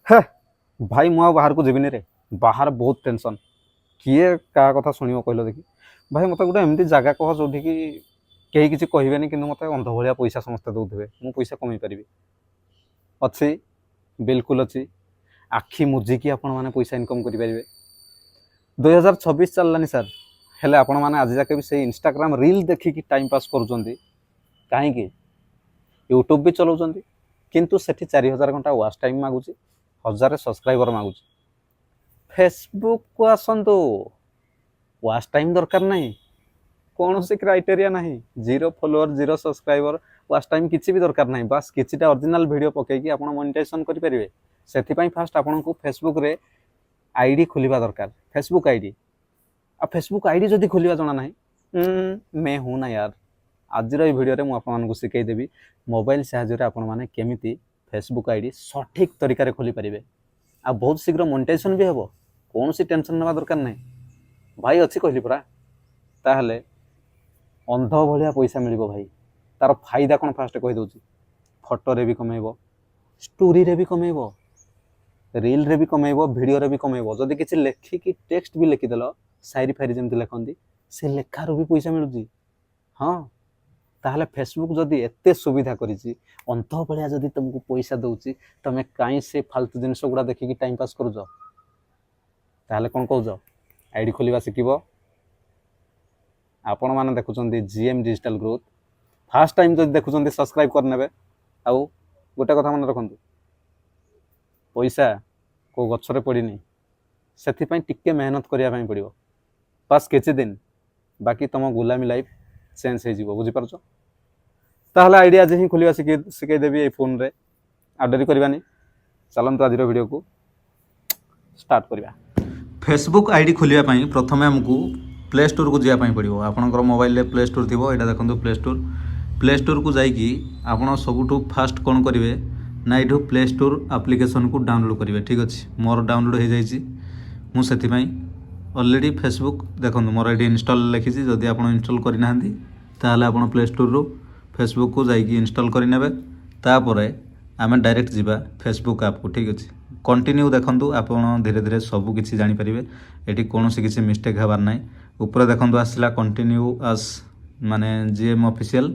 हे भाई मु बाहर को जीविनी रे। बाहर बहुत टेंशन। किए क्या कथा शुणव कहल देखी भाई मत गोटे एमती जगह कह जो कि कहीं किसी कहबेनि कि मत अंध भाया पैसा समस्ते दौथे मु पैसा कमी पारि अच्छी बिल्कुल अच्छी आखि मुझिकी आपण मैंने पैसा इनकम करेंगे 2026 चललानी सर हेले आपण मैंने आज जाके भी से इंस्टाग्राम रील देखिकी टाइम पास करुँच कहीं यूट्यूब भी चलाऊँ किंतु सेठी 4000 घंटा वाच टाइम मागुची 1000 सब्सक्राइबर मागुची फेसबुक को आसतु वाच टाइम दरकार नहीं कौन सी क्राइटेरिया नहीं zero follower zero subscriber watch time किसी भी दरकार नहीं बस किछिटा ओरिजिनल वीडियो पकईकि आप मोनेटाइजेशन करेंगे से फास्ट आपन को फेसबुक रे आईडी खोलिबा दरकार फेसबुक आईडी आ फेसबुक आईडी जदि खोलिबा जना नहीं मैं हूँ ना यार आज वीडियो रे मुझे शिखेदेवी मोबाइल साहाय्य आपण मैंने केमिति फेसबुक आईडी सठिक तरीका खोली पारे आ बहुत शीघ्र मोनेटाइजेशन भी हम कौन सी टेंशन ना दरकार नहीं भाई अच्छी कहली परा ताहले अंध भाया पैसा मिल भाई तार फायदा कौन फास्ट कहीदे फोटो रे भी कमेब स्टोरी रे भी कमेब रील रे भी कमेब वीडियो रे भी कमेब जदि किसी लेखिकी टेक्स्ट भी लिखिदेल शायरी फायरी जमी लिखती से लेखार भी पैसा मिलूँ हाँ ताहले फेसबुक जदि एते सुविधा करिछि अंत भलिया जदि तुमको पैसा दउछि तमे काई से फालतू जिनिस गुड़ा देखिकी टाइम पास करूछ ताहले कोन कहउछ आईडी खोलिबा शिखिबो आपण माने देखुचंदी GM digital growth first time जदि देखुचंदी सब्सक्राइब कर नेबे आउ गोटे कथा मन रखंतु पैसा को गछरे पड़िनी सेथि पई टिके मेहनत करिया पई पड़िबो बस किछि दिन बाकी तुम गुलामी लाइफ चेंज हो बुझीपार ताहले आईडिया आज ही खोलिया शिखेदेवी ये फोन रे आ डेरी करवानी चलतु आज वीडियो को स्टार्ट करवा फेसबुक आईडी खोलिया पाई प्रथमे हमको प्ले स्टोर को जाया पड़ो आपनकर मोबाइल प्ले स्टोर थी यहाँ देखो प्ले स्टोर को जाइकी आपड़ सबुठू फास्ट कौन करेंगे ना ये प्ले स्टोर एप्लिकेशन को डाउनलोड करेंगे ठीक अच्छे मोर डाउनलोड हो जाइए मुझे ऑलरेडी फेसबुक देखो मोर ये इनस्टॉल लिखी जदि आप इनस्टॉल करना ताहले आप प्ले स्टोर रू फेसबुक को जाइए इनस्टॉल करेंगे तापर आम डायरेक्ट जावा फेसबुक ऐप को ठीक अच्छे कंटिन्यू देखूँ आप धीरे धीरे सब किसी जानीपर ये कौन सी किसी मिस्टेक हबार ना ऊपर देखो आसला कंटिन्यू आस माने जीएम ऑफिशियल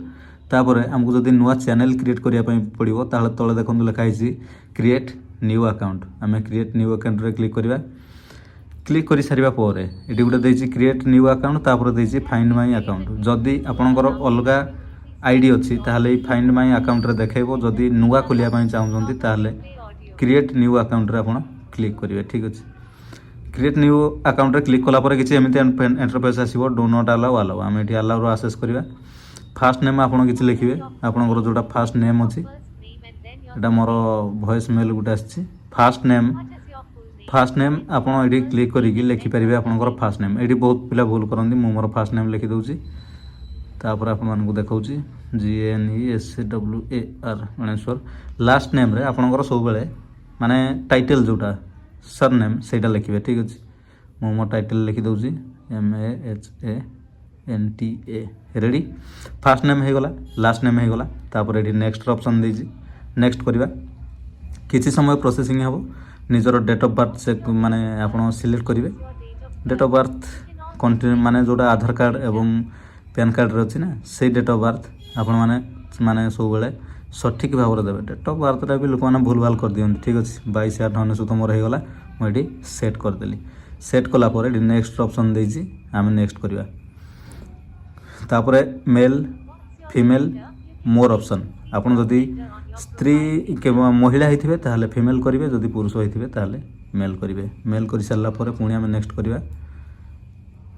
तापर आमको जदि नुआ चैनल क्रिएट करने पड़ो ताहले तले देखो लिखाई क्रिएट न्यू अकाउंट आम क्रिएट न्यू अकाउंट रे क्लिक करवा क्लिक कर सारा पर ये गोटे देती क्रिएट न्यू अकाउंट तापर देती फाइंड माई अकाउंट जदि आपंकर अलग आईडी अच्छी ताहले फाइंड माई अकाउंट रे देखो जदि नुआ खोलिया चाहूँगी ताहले क्रिएट न्यू अकाउंट रे आप क्लिक करेंगे ठीक अच्छे क्रिएट न्यू अकाउंट रे क्लिक कलापर किसी एमती इंटरफेस आसो डो नॉट अलाउ अलाउ आम ये अलाउ आसेस करवा फास्ट नेम आप किसी लिखे आपंकर जोटा फास्ट नेम अच्छी यहाँ मोर वॉइस मेल गोटे आसी फास्ट नेम आपड़ ये क्लिक करके लिखिपारे आपंकर फास्ट नेम ये बहुत पिला भूल करती मुझे मोर फास्ट नेम लिखिदे तापर आपको देखा GNESWAR गणेश्वर लास्ट नेम रे आपंकर सब बेले माने टाइटल जोटा सर नेम से लिखे ठीक अच्छे मुझे मोर टाइटल लिखिदे MAHANTA रेडी फास्ट नेम हो गला लास्ट नेम हो गला तापर ये नेक्स्ट ऑप्शन देजी नेक्स्ट करवा किसी समय प्रोसेसिंग हम निजर डेट ऑफ बर्थ से माने आपन सिलेक्ट करेंगे डेट ऑफ बर्थ कंटिन्यू माने जोटा आधार कार्ड एवं पैन कार्ड रे अच्छी ना से डेट ऑफ बर्थ आपण माने सब बेले सठिक भाव में देवे डेट ऑफ बर्थ भी लोक मैंने भूल भाल कर दिखती ठीक अच्छे 22/8/19 मोर होगा मुझे सेट करदेली सेट कलापर ये नेक्स्ट ऑप्शन देजी आम नेक्स्ट करवा तापर मेल फीमेल मोर ऑप्शन आपन जदि स्त्री के महिला होते ताहले फीमेल करेंगे जदि पुरुष होते ताहले मेल करेंगे मेल कर सारा पुणी आम नेक्स्ट करवा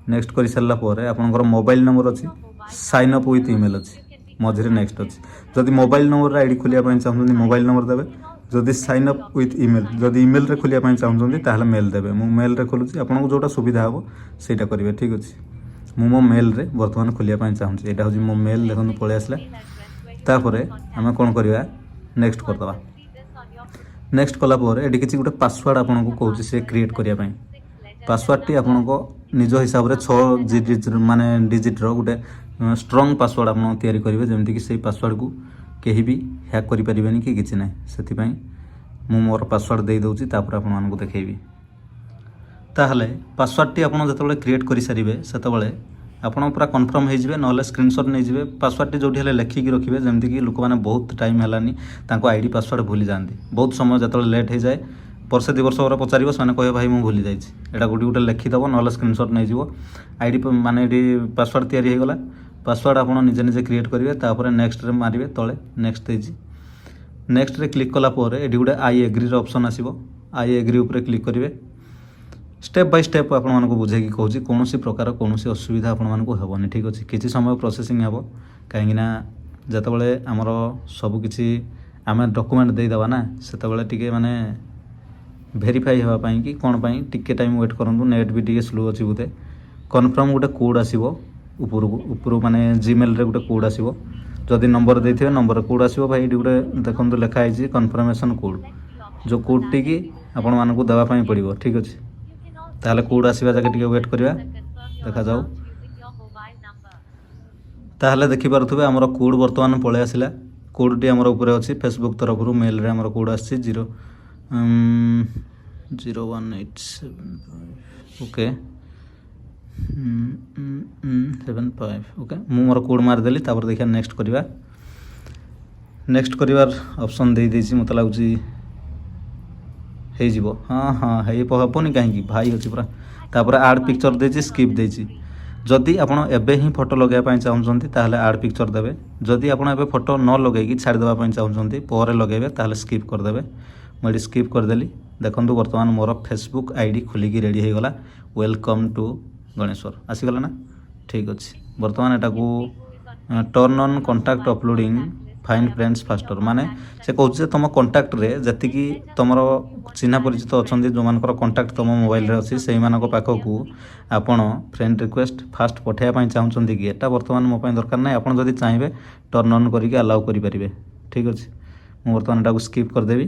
नेक्स्ट कर सारापर आपंकर मोबाइल नंबर अच्छी साइन अप विथ ईमेल अच्छी मझे नेक्स्ट अच्छी जदि मोबाइल नंबर आईडी खोलिया चाहते मोबाइल नंबर देवे जदि साइन अप विथ ईमेल जदि ईमेल रे खोलिया चाहते ताहले मेल देवे मु मेल रे खोलुची आपको जोटा सुविधा हम सेटा करेंगे ठीक अच्छे मु मो मेल रे बर्तमान खोलिया चाहूँगी यहाँ हूँ मो मेल देखो पलि आसला तापर आम कौन करवा नेक्स्ट करदे नेक्स्ट कलापर ये किसी गोटे पासवर्ड आपको कहूँ से क्रिएट करने पासवर्ड टी आपण निज हिसाब से 6 डिजिट माने डिजिट रो गोटे स्ट्रॉन्ग पासवर्ड आप तैयारी करेंगे जमीक कि से पासवर्ड को कहीं भी हैक करें कि किसी ना से ମୁଁ ମୋର ପାସୱାର୍ଡ଼ ଦେଇଦେଉଛି ତାପରେ ଆପଣମାନଙ୍କୁ ଦେଖେଇବି। ତାହେଲେ ପାସୱାର୍ଡ଼ଟି ଆପଣ ଯେତେବେଳେ କ୍ରିଏଟ୍ କରିସାରିବେ ସେତେବେଳେ ଆପଣ ପୁରା କନଫର୍ମ ହେଇଯିବେ, ନହେଲେ ସ୍କ୍ରିନଶଟ୍ ନେଇଯିବେ। ପାସୱାର୍ଡ଼ଟି ଯେଉଁଠି ହେଲେ ଲେଖିକି ରଖିବେ, ଯେମିତିକି ଲୋକମାନେ ବହୁତ ଟାଇମ୍ ହେଲାନି ତାଙ୍କ ଆଇଡ଼ି ପାସୱାର୍ଡ଼ ଭୁଲି ଯାଆନ୍ତି। ବହୁତ ସମୟ ଯେତେବେଳେ ଲେଟ୍ ହେଇଯାଏ, ବର୍ଷେ 2 ବର୍ଷ ପରେ ପଚାରିବ, ସେମାନେ କହିବେ ଭାଇ ମୁଁ ଭୁଲି ଯାଇଛି। ଏଇଟା ଗୋଟେ ଲେଖିଦେବ, ନହେଲେ ସ୍କ୍ରିନଶଟ୍ ନେଇଯିବ। ଆଇଡ଼ି ମାନେ ଏଠି ପାସୱାର୍ଡ଼ ତିଆରି ହେଇଗଲା। ପାସୱାର୍ଡ଼ ଆପଣ ନିଜେ ନିଜେ କ୍ରିଏଟ୍ କରିବେ, ତାପରେ ନେକ୍ସଟରେ ମାରିବେ, ତଳେ ନେକ୍ସଟ ଦେଇଛି। ନେକ୍ସଟରେ କ୍ଲିକ୍ କଲା ପରେ ଏଠି ଗୋଟେ ଆଇ ଏଗ୍ରିର ଅପସନ୍ ଆସିବ। ଆଇ ଏଗ୍ରି ଉପରେ କ୍ଲିକ୍ କରିବେ। ଷ୍ଟେପ୍ ବାଇ ଷ୍ଟେପ୍ ଆପଣମାନଙ୍କୁ ବୁଝେଇକି କହୁଛି, କୌଣସି ପ୍ରକାର କୌଣସି ଅସୁବିଧା ଆପଣମାନଙ୍କୁ ହେବନି, ଠିକ୍ ଅଛି। କିଛି ସମୟ ପ୍ରୋସେସିଂ ହେବ, କାହିଁକିନା ଯେତେବେଳେ ଆମର ସବୁକିଛି ଆମେ ଡକୁମେଣ୍ଟ ଦେଇଦେବା ନା, ସେତେବେଳେ ଟିକେ ମାନେ ଭେରିଫାଇ ହେବା ପାଇଁ କି କ'ଣ ପାଇଁ ଟିକେ ଟାଇମ୍ ୱେଟ୍ କରନ୍ତୁ। ନେଟ୍ ବି ଟିକେ ସ୍ଲୋ ଅଛି ବୋଧେ। କନଫର୍ମ ଗୋଟେ କୋଡ଼୍ ଆସିବ ଉପରୁ ମାନେ ଜିମେଲ୍ରେ ଗୋଟେ କୋଡ଼୍ ଆସିବ। ଯଦି ନମ୍ବର ଦେଇଥିବେ ନମ୍ବର କୋଡ଼୍ ଆସିବ। ଭାଇ ଏଠି ଗୋଟେ ଦେଖନ୍ତୁ ଲେଖା ହେଇଛି କନଫର୍ମେସନ୍ କୋଡ଼୍, ଯେଉଁ କୋଡ଼୍ଟିକି ଆପଣମାନଙ୍କୁ ଦେବା ପାଇଁ ପଡ଼ିବ, ଠିକ୍ ଅଛି। ତାହେଲେ କୋଡ଼୍ ଆସିବା ଯାକେ ଟିକେ ୱେଟ୍ କରିବା, ଦେଖାଯାଉ। ତାହେଲେ ଦେଖିପାରୁଥିବେ ଆମର କୋଡ଼୍ ବର୍ତ୍ତମାନ ପଳେଇ ଆସିଲା। କୋଡ଼୍ଟି ଆମର ଉପରେ ଅଛି, ଫେସବୁକ୍ ତରଫରୁ ମେଲ୍ରେ ଆମର କୋଡ଼୍ ଆସିଛି 01875 ଓକେ 75 ଓକେ। ମୁଁ ମୋର କୋଡ଼୍ ମାରିଦେଲି, ତାପରେ ଦେଖିବା ନେକ୍ସଟ କରିବା। ନେକ୍ସଟ କରିବାର ଅପସନ୍ ଦେଇଦେଇଛି, ମୋତେ ଲାଗୁଛି ହେଇଯିବ। ହଁ ହେବନି କାହିଁକି, ଭାଇ ଅଛି ପୁରା। ତାପରେ ଆଡ଼୍ ପିକ୍ଚର ଦେଇଛି, ସ୍କିପ୍ ଦେଇଛି। ଯଦି ଆପଣ ଏବେ ହିଁ ଫଟୋ ଲଗାଇବା ପାଇଁ ଚାହୁଁଛନ୍ତି ତାହେଲେ ଆଡ଼୍ ପିକ୍ଚର ଦେବେ। ଯଦି ଆପଣ ଏବେ ଫଟୋ ନ ଲଗେଇକି ଛାଡ଼ିଦେବା ପାଇଁ ଚାହୁଁଛନ୍ତି, ପରେ ଲଗେଇବେ, ତାହେଲେ ସ୍କିପ୍ କରିଦେବେ। ମୁଁ ଏଠି ସ୍କିପ୍ କରିଦେଲି। ଦେଖନ୍ତୁ ବର୍ତ୍ତମାନ ମୋର ଫେସବୁକ୍ ଆଇଡ଼ି ଖୋଲିକି ରେଡ଼ି ହେଇଗଲା। ୱେଲକମ୍ ଟୁ ଗଣେଶ୍ୱର ଆସିଗଲା ନା, ଠିକ୍ ଅଛି। ବର୍ତ୍ତମାନ ଏଟାକୁ turn on contact uploading find friends faster, ମାନେ ସେ କହୁଛି ଯେ ତୁମ କଣ୍ଟାକ୍ଟରେ ଯେତିକି ତୁମର ଚିହ୍ନା ପରିଚିତ ଅଛନ୍ତି, ଯେଉଁମାନଙ୍କର କଣ୍ଟାକ୍ଟ ତୁମ ମୋବାଇଲରେ ଅଛି, ସେଇମାନଙ୍କ ପାଖକୁ ଆପଣ ଫ୍ରେଣ୍ଡ ରିକ୍ୱେଷ୍ଟ ଫାଷ୍ଟ ପଠାଇବା ପାଇଁ ଚାହୁଁଛନ୍ତି କି? ଏଟା ବର୍ତ୍ତମାନ ମୋ ପାଇଁ ଦରକାର ନାହିଁ। ଆପଣ ଯଦି ଚାହିଁବେ ଟର୍ନ ଅନ୍ କରିକି ଆଲାଉ କରିପାରିବେ, ଠିକ୍ ଅଛି। ମୁଁ ବର୍ତ୍ତମାନ ଏଟାକୁ ସ୍କିପ୍ କରିଦେବି।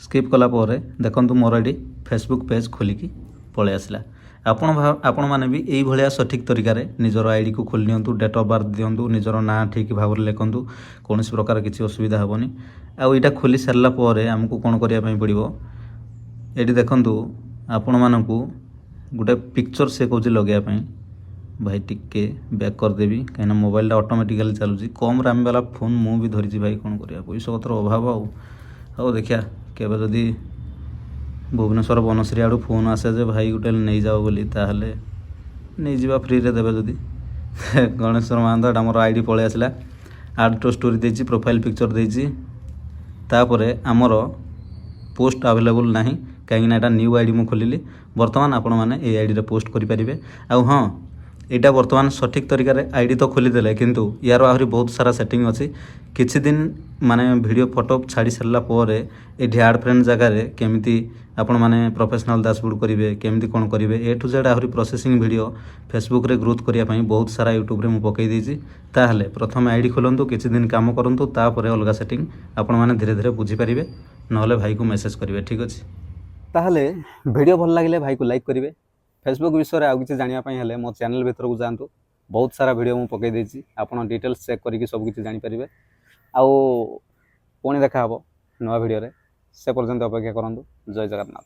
ସ୍କିପ୍ କଲା ପରେ ଦେଖନ୍ତୁ ମୋର ଏଠି ଫେସବୁକ୍ ପେଜ୍ ଖୋଲିକି ପଳେଇ ଆସିଲା। ଆପଣମାନେ ବି ଏଇଭଳିଆ ସଠିକ୍ ତରିକାରେ ନିଜର ଆଇଡ଼ିକୁ ଖୋଲି ନିଅନ୍ତୁ। ଡେଟ୍ ଅଫ୍ ବାର୍ଥ ଦିଅନ୍ତୁ, ନିଜର ନାଁ ଠିକ୍ ଭାବରେ ଲେଖନ୍ତୁ, କୌଣସି ପ୍ରକାର କିଛି ଅସୁବିଧା ହେବନି। ଆଉ ଏଇଟା ଖୋଲି ସାରିଲା ପରେ ଆମକୁ କ'ଣ କରିବା ପାଇଁ ପଡ଼ିବ, ଏଠି ଦେଖନ୍ତୁ ଆପଣମାନଙ୍କୁ ଗୋଟେ ପିକ୍ଚର ସେ କହୁଛି ଲଗାଇବା ପାଇଁ। ଭାଇ ଟିକେ ବ୍ୟାକ୍ କରିଦେବି, କାହିଁକିନା ମୋବାଇଲଟା ଅଟୋମେଟିକାଲି ଚାଲୁଛି। କମ୍ ରାମ୍ ବାଲା ଫୋନ୍ ମୁଁ ବି ଧରିଛି ଭାଇ, କ'ଣ କରିବା, ପଇସା ପତ୍ର ଅଭାବ। ଆଉ ଦେଖିବା କେବେ ଯଦି ଭୁବନେଶ୍ୱର ବନଶ୍ରୀ ଆଡ଼ୁ ଫୋନ୍ ଆସେ ଯେ ଭାଇ ଗୋଟେ ନେଇଯାଅ ବୋଲି, ତାହେଲେ ନେଇଯିବା, ଫ୍ରିରେ ଦେବେ ଯଦି। ଗଣେଶ୍ୱର ମହାନ୍ତ, ଏଟା ମୋର ଆଇଡ଼ି ପଳେଇ ଆସିଲା। ଆଡ୍ ଟୁ ଷ୍ଟୋରି ଦେଇଛି, ପ୍ରୋଫାଇଲ୍ ପିକ୍ଚର ଦେଇଛି। ତାପରେ ଆମର ପୋଷ୍ଟ ଆଭେଲେବୁଲ୍ ନାହିଁ, କାହିଁକିନା ଏଇଟା ନ୍ୟୁ ଆଇଡ଼ି ମୁଁ ଖୋଲିଲି। ବର୍ତ୍ତମାନ ଆପଣମାନେ ଏଇ ଆଇଡ଼ିରେ ପୋଷ୍ଟ କରିପାରିବେ। ଆଉ ହଁ, ଏଇଟା ବର୍ତ୍ତମାନ ସଠିକ୍ ତରିକାରେ ଆଇଡ଼ି ତ ଖୋଲିଦେଲେ, କିନ୍ତୁ ୟାର ଆହୁରି ବହୁତ ସାରା ସେଟିଂ ଅଛି। କିଛି ଦିନ ମାନେ ଭିଡ଼ିଓ ଫଟୋ ଛାଡ଼ି ସାରିଲା ପରେ ଏଠି ଆଡ଼୍ ଫ୍ରେଣ୍ଡ ଜାଗାରେ କେମିତି ଆପଣମାନେ ପ୍ରଫେସନାଲ୍ ଡ୍ୟାସବୋର୍ଡ଼ କରିବେ, କେମିତି କ'ଣ କରିବେ, ଏ ଟୁ ଜେଡ଼୍ ଆହୁରି ପ୍ରୋସେସିଂ ଭିଡ଼ିଓ ଫେସବୁକ୍ରେ ଗ୍ରୋଥ୍ କରିବା ପାଇଁ ବହୁତ ସାରା ୟୁଟ୍ୟୁବରେ ମୁଁ ପକାଇ ଦେଇଛି। ତାହେଲେ ପ୍ରଥମେ ଆଇଡ଼ି ଖୋଲନ୍ତୁ, କିଛି ଦିନ କାମ କରନ୍ତୁ, ତାପରେ ଅଲଗା ସେଟିଂ ଆପଣମାନେ ଧୀରେ ଧୀରେ ବୁଝିପାରିବେ। ନହେଲେ ଭାଇକୁ ମେସେଜ୍ କରିବେ, ଠିକ୍ ଅଛି। ତାହେଲେ ଭିଡ଼ିଓ ଭଲ ଲାଗିଲେ ଭାଇକୁ ଲାଇକ୍ କରିବେ। ଫେସବୁକ୍ ବିଷୟରେ ଆଉ କିଛି ଜାଣିବା ପାଇଁ ହେଲେ ମୋ ଚ୍ୟାନେଲ୍ ଭିତରକୁ ଯାଆନ୍ତୁ। ବହୁତ ସାରା ଭିଡ଼ିଓ ମୁଁ ପକାଇ ଦେଇଛି, ଆପଣ ଡିଟେଲ୍ସ ଚେକ୍ କରିକି ସବୁ କିଛି ଜାଣିପାରିବେ। ଆଉ ପୁଣି ଦେଖା ହେବ ନୂଆ ଭିଡ଼ିଓରେ, ସେ ପର୍ଯ୍ୟନ୍ତ ଅପେକ୍ଷା କରନ୍ତୁ। ଜୟ ଜଗନ୍ନାଥ।